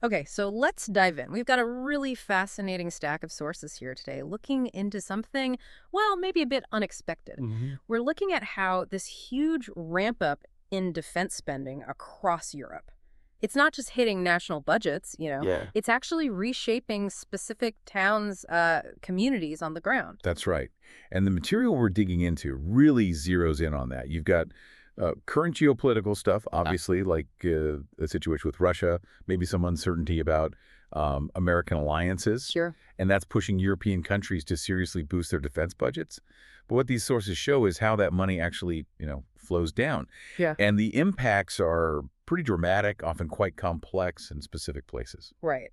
Okay, so let's dive in. We've got a really fascinating stack of sources here today, looking into something, well, maybe a bit unexpected. We're looking at how this huge ramp up in defense spending across Europe. It's not just hitting national budgets, Yeah. it's actually reshaping specific towns, communities on the ground. That's right. And the material we're digging into really zeroes in on that. You've got current geopolitical stuff, obviously, like the situation with Russia, maybe some uncertainty about American alliances. Sure. And that's pushing European countries to seriously boost their defense budgets. But what these sources show is how that money actually, flows down. Yeah. And the impacts are pretty dramatic, often quite complex in specific places. Right.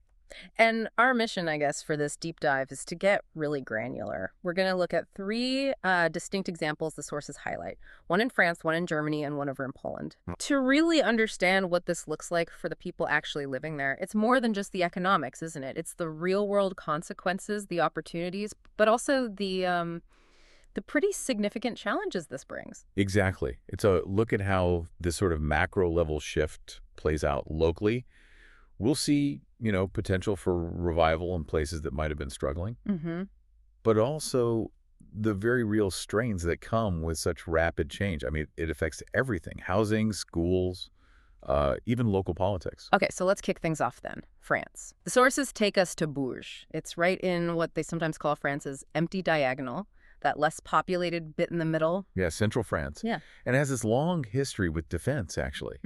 And our mission, I guess, for this deep dive is to get really granular. We're going to look at three distinct examples the sources highlight. One in France, one in Germany, and one over in Poland. To really understand what this looks like for the people actually living there, it's more than just the economics, isn't it? It's the real-world consequences, the opportunities, but also the pretty significant challenges this brings. Exactly. It's a look at how this sort of macro level shift plays out locally. We'll see, potential for revival in places that might have been struggling, but also the very real strains that come with such rapid change. I mean, it affects everything: housing, schools, even local politics. Okay, so let's kick things off then. France. The sources take us to Bourges. It's right in what they sometimes call France's empty diagonal, that less populated bit in the middle. Yeah, central France. Yeah. And it has this long history with defense, actually.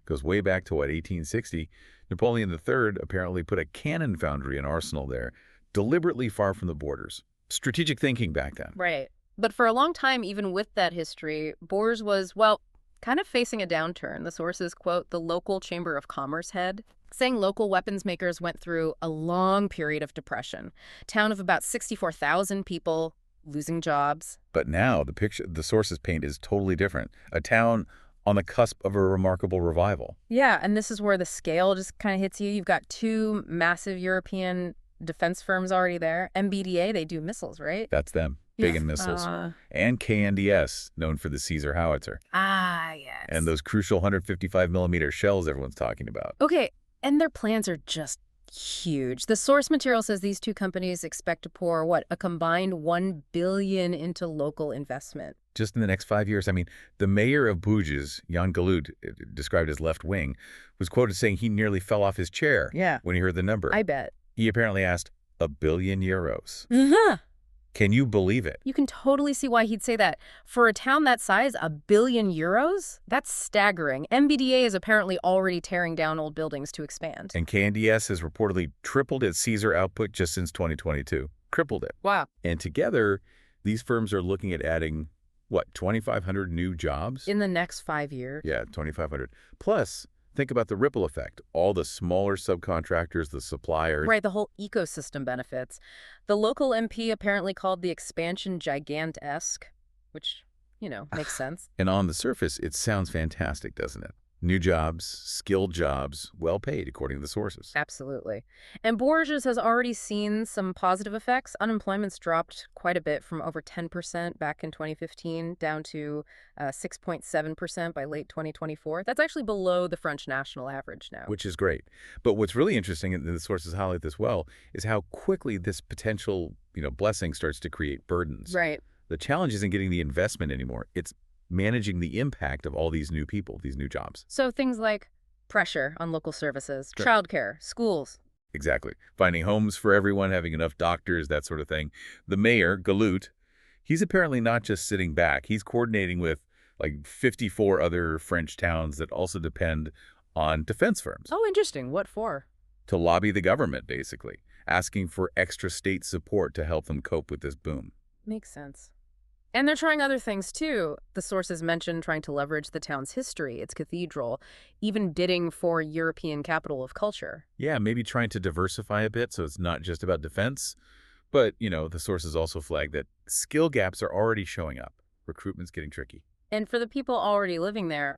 Goes way back to, 1860. Napoleon III apparently put a cannon foundry and arsenal there, deliberately far from the borders. Strategic thinking back then. Right. But for a long time, even with that history, Bourges was, well, kind of facing a downturn. The sources quote the local Chamber of Commerce head, saying local weapons makers went through a long period of depression. Town of about 64,000 people, losing jobs. But now the picture the sources paint is totally different. A town on the cusp of a remarkable revival. Yeah, and this is where the scale just kind of hits you. You've got two massive European defense firms already there. MBDA, they do missiles, right? That's them. Big in missiles. And KNDS, known for the Caesar howitzer. Ah, yes. And those crucial 155mm shells everyone's talking about. Okay, and their plans are just huge. The source material says these two companies expect to pour, a combined $1 billion into local investment. Just in the next 5 years. I mean, the mayor of Bourges, Jan Galut, described as left-wing, was quoted saying he nearly fell off his chair when he heard the number. I bet. He apparently asked, €1 billion. Uh-huh. Can you believe it? You can totally see why he'd say that. For a town that size, €1 billion? That's staggering. MBDA is apparently already tearing down old buildings to expand. And KNDS has reportedly tripled its Caesar output just since 2022. Crippled it. Wow. And together, these firms are looking at adding, 2,500 new jobs? In the next 5 years? Yeah, 2,500. Plus, think about the ripple effect. All the smaller subcontractors, the suppliers. Right, the whole ecosystem benefits. The local MP apparently called the expansion gigantesque, which, makes sense. And on the surface, it sounds fantastic, doesn't it? New jobs, skilled jobs, well paid, according to the sources. Absolutely. And Bourges has already seen some positive effects. Unemployment's dropped quite a bit from over 10% back in 2015 down to 6.7% by late 2024. That's actually below the French national average now. Which is great. But what's really interesting, and the sources highlight this well, is how quickly this potential, blessing starts to create burdens. Right. The challenge isn't getting the investment anymore. It's managing the impact of all these new people, these new jobs. So things like pressure on local services, Sure. childcare, schools. Exactly. Finding homes for everyone, having enough doctors, that sort of thing. The mayor, Galut, he's apparently not just sitting back. He's coordinating with 54 other French towns that also depend on defense firms. Oh, interesting. What for? To lobby the government, basically, asking for extra state support to help them cope with this boom. Makes sense. And they're trying other things, too. The sources mentioned trying to leverage the town's history, its cathedral, even bidding for European capital of culture. Yeah, maybe trying to diversify a bit so it's not just about defense. But, the sources also flag that skill gaps are already showing up. Recruitment's getting tricky. And for the people already living there,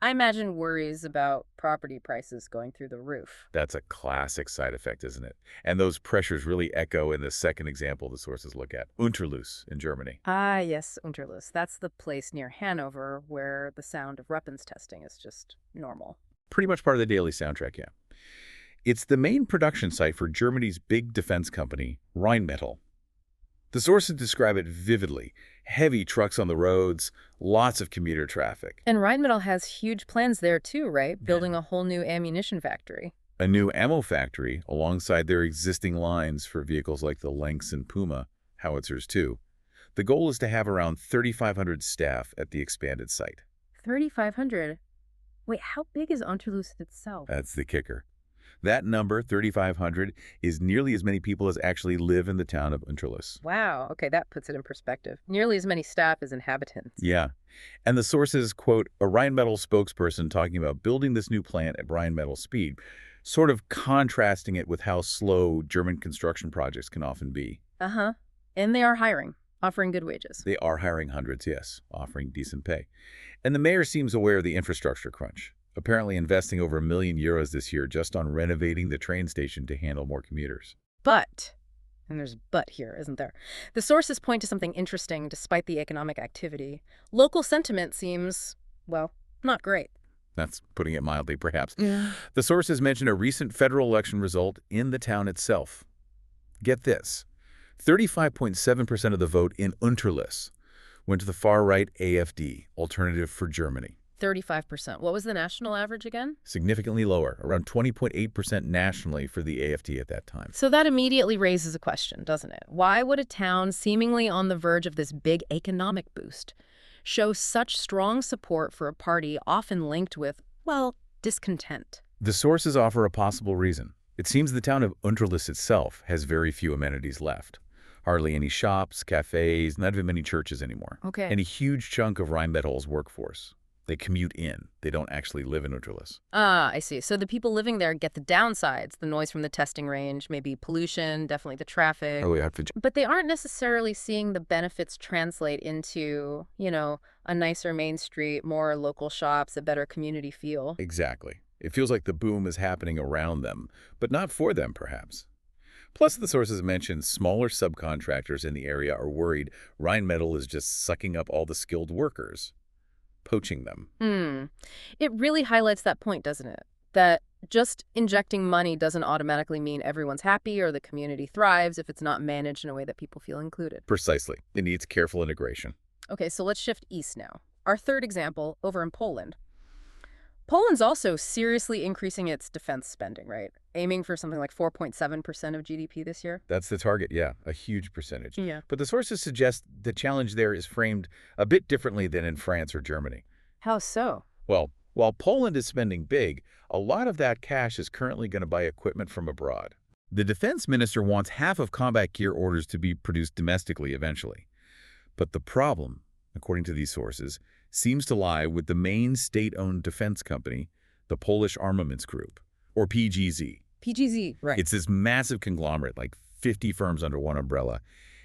I imagine worries about property prices going through the roof. That's a classic side effect, isn't it? And those pressures really echo in the second example the sources look at, Unterlüss in Germany. Ah, yes, Unterlüss. That's the place near Hanover where the sound of weapons testing is just normal. Pretty much part of the daily soundtrack, yeah. It's the main production site for Germany's big defense company, Rheinmetall. The sources describe it vividly. Heavy trucks on the roads, lots of commuter traffic. And Rheinmetall has huge plans there too, right? Building a whole new ammunition factory. A new ammo factory alongside their existing lines for vehicles like the Lynx and Puma howitzers too. The goal is to have around 3,500 staff at the expanded site. 3,500? Wait, how big is Unterlüss itself? That's the kicker. That number, 3,500, is nearly as many people as actually live in the town of Unterlüss. Wow, okay, that puts it in perspective. Nearly as many staff as inhabitants. Yeah. And the sources quote a Rheinmetall spokesperson talking about building this new plant at Rheinmetall speed, sort of contrasting it with how slow German construction projects can often be. Uh-huh. And they are hiring, offering good wages. They are hiring hundreds, yes, offering decent pay. And the mayor seems aware of the infrastructure crunch, apparently investing over €1 million this year just on renovating the train station to handle more commuters. But, and there's a but here, isn't there? The sources point to something interesting despite the economic activity. Local sentiment seems, well, not great. That's putting it mildly, perhaps. Yeah. The sources mention a recent federal election result in the town itself. Get this. 35.7% of the vote in Unterlüss went to the far-right AfD, Alternative for Germany. 35%. What was the national average again? Significantly lower, around 20.8% nationally for the AfD at that time. So that immediately raises a question, doesn't it? Why would a town seemingly on the verge of this big economic boost show such strong support for a party often linked with, well, discontent? The sources offer a possible reason. It seems the town of Unterlüss itself has very few amenities left. Hardly any shops, cafes, not even many churches anymore. Okay. And a huge chunk of Rheinmetall's workforce. They commute in. They don't actually live in Unterlüss. Ah, I see. So the people living there get the downsides, the noise from the testing range, maybe pollution, definitely the traffic. But they aren't necessarily seeing the benefits translate into, a nicer main street, more local shops, a better community feel. Exactly. It feels like the boom is happening around them, but not for them, perhaps. Plus, the sources mention smaller subcontractors in the area are worried Rheinmetall is just sucking up all the skilled workers, poaching them. It really highlights that point, doesn't it? That just injecting money doesn't automatically mean everyone's happy or the community thrives if it's not managed in a way that people feel included. Precisely. It needs careful integration. Okay, so let's shift east now. Our third example, over in Poland. Poland's also seriously increasing its defense spending, right? Aiming for something like 4.7% of GDP this year. That's the target, yeah, a huge percentage. Yeah. But the sources suggest the challenge there is framed a bit differently than in France or Germany. How so? Well, while Poland is spending big, a lot of that cash is currently going to buy equipment from abroad. The defense minister wants half of combat gear orders to be produced domestically eventually. But the problem, according to these sources, seems to lie with the main state-owned defense company, the Polish Armaments Group, or PGZ. PGZ, right. It's this massive conglomerate, like 50 firms under one umbrella.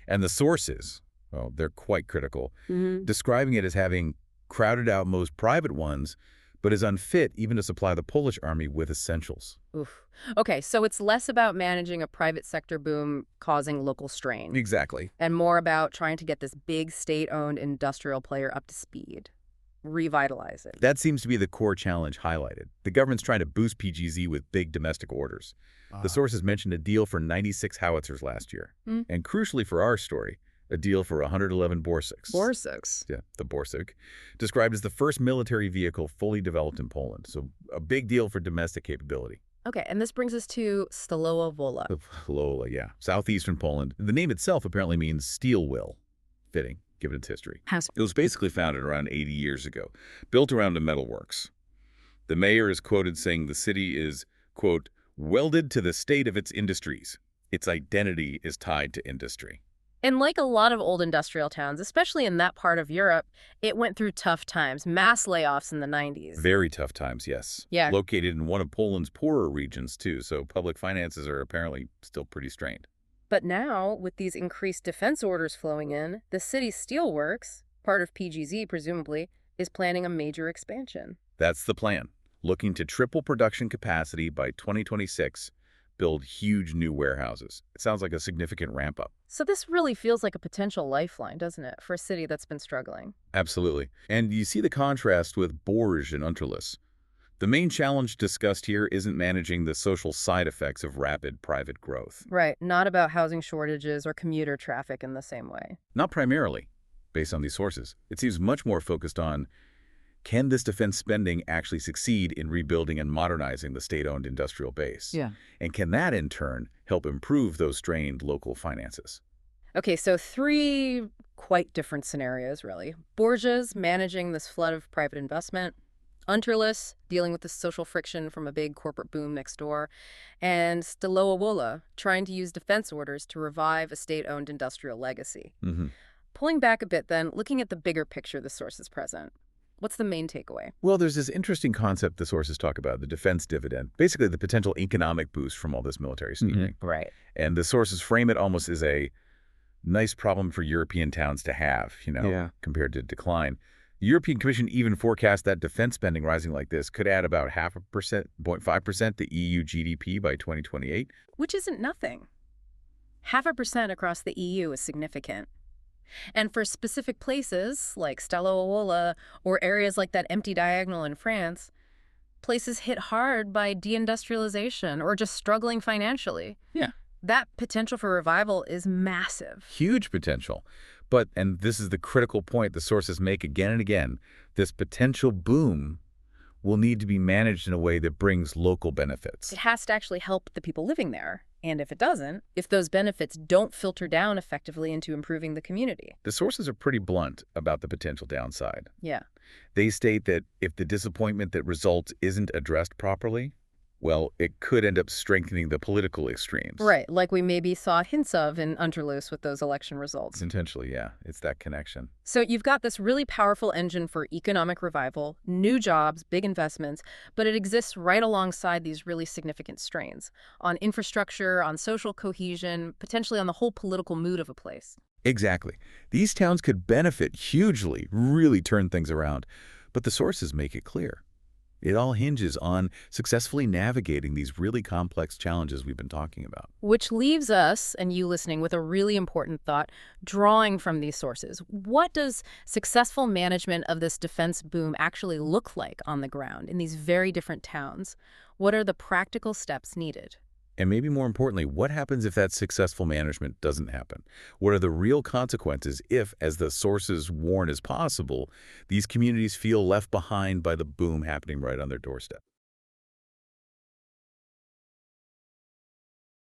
And the sources, well, they're quite critical, describing it as having crowded out most private ones, but is unfit even to supply the Polish army with essentials. Oof. Okay, so it's less about managing a private sector boom causing local strain. Exactly. And more about trying to get this big state-owned industrial player up to speed. Revitalize it. That seems to be the core challenge highlighted. The government's trying to boost PGZ with big domestic orders. The sources mentioned a deal for 96 howitzers last year. And crucially for our story, a deal for 111 Bourses. Bourses? Yeah, the Borsig, described as the first military vehicle fully developed in Poland. So a big deal for domestic capability. Okay, and this brings us to Stalowa Wola. Wola, yeah. Southeastern Poland. The name itself apparently means steel will. Fitting, given its history. It was basically founded around 80 years ago, built around a metalworks. The mayor is quoted saying the city is, quote, welded to the state of its industries. Its identity is tied to industry. And like a lot of old industrial towns, especially in that part of Europe, it went through tough times, mass layoffs in the 90s. Very tough times, yes. Yeah. Located in one of Poland's poorer regions, too, so public finances are apparently still pretty strained. But now, with these increased defense orders flowing in, the city's steelworks, part of PGZ presumably, is planning a major expansion. That's the plan. Looking to triple production capacity by 2026, build huge new warehouses. It sounds like a significant ramp-up. So this really feels like a potential lifeline, doesn't it, for a city that's been struggling? Absolutely. And you see the contrast with Bourges and Unterlüss. The main challenge discussed here isn't managing the social side effects of rapid private growth. Right, not about housing shortages or commuter traffic in the same way. Not primarily, based on these sources. It seems much more focused on, can this defense spending actually succeed in rebuilding and modernizing the state-owned industrial base? Yeah. And can that, in turn, help improve those strained local finances? Okay, so 3 quite different scenarios, really. Bourges managing this flood of private investment, Unterlüss dealing with the social friction from a big corporate boom next door, and Stalowola trying to use defense orders to revive a state-owned industrial legacy. Pulling back a bit then, looking at the bigger picture the sources present. What's the main takeaway? Well, there's this interesting concept the sources talk about, the defense dividend, basically the potential economic boost from all this military spending. Right. And the sources frame it almost as a nice problem for European towns to have, compared to decline. The European Commission even forecast that defense spending rising like this could add about 0.5% to EU GDP by 2028. Which isn't nothing. 0.5% across the EU is significant. And for specific places like Stalowola or areas like that empty diagonal in France, places hit hard by deindustrialization or just struggling financially. Yeah. That potential for revival is massive. Huge potential. But, and this is the critical point the sources make again and again, this potential boom will need to be managed in a way that brings local benefits. It has to actually help the people living there. And if it doesn't, if those benefits don't filter down effectively into improving the community. The sources are pretty blunt about the potential downside. Yeah. They state that if the disappointment that results isn't addressed properly, well, it could end up strengthening the political extremes. Right, like we maybe saw hints of in Unterlüss with those election results. Intentionally, yeah. It's that connection. So you've got this really powerful engine for economic revival, new jobs, big investments, but it exists right alongside these really significant strains on infrastructure, on social cohesion, potentially on the whole political mood of a place. Exactly. These towns could benefit hugely, really turn things around. But the sources make it clear. It all hinges on successfully navigating these really complex challenges we've been talking about. Which leaves us, and you listening, with a really important thought, drawing from these sources. What does successful management of this defense boom actually look like on the ground in these very different towns? What are the practical steps needed? And maybe more importantly, what happens if that successful management doesn't happen? What are the real consequences if, as the sources warn is possible, these communities feel left behind by the boom happening right on their doorstep?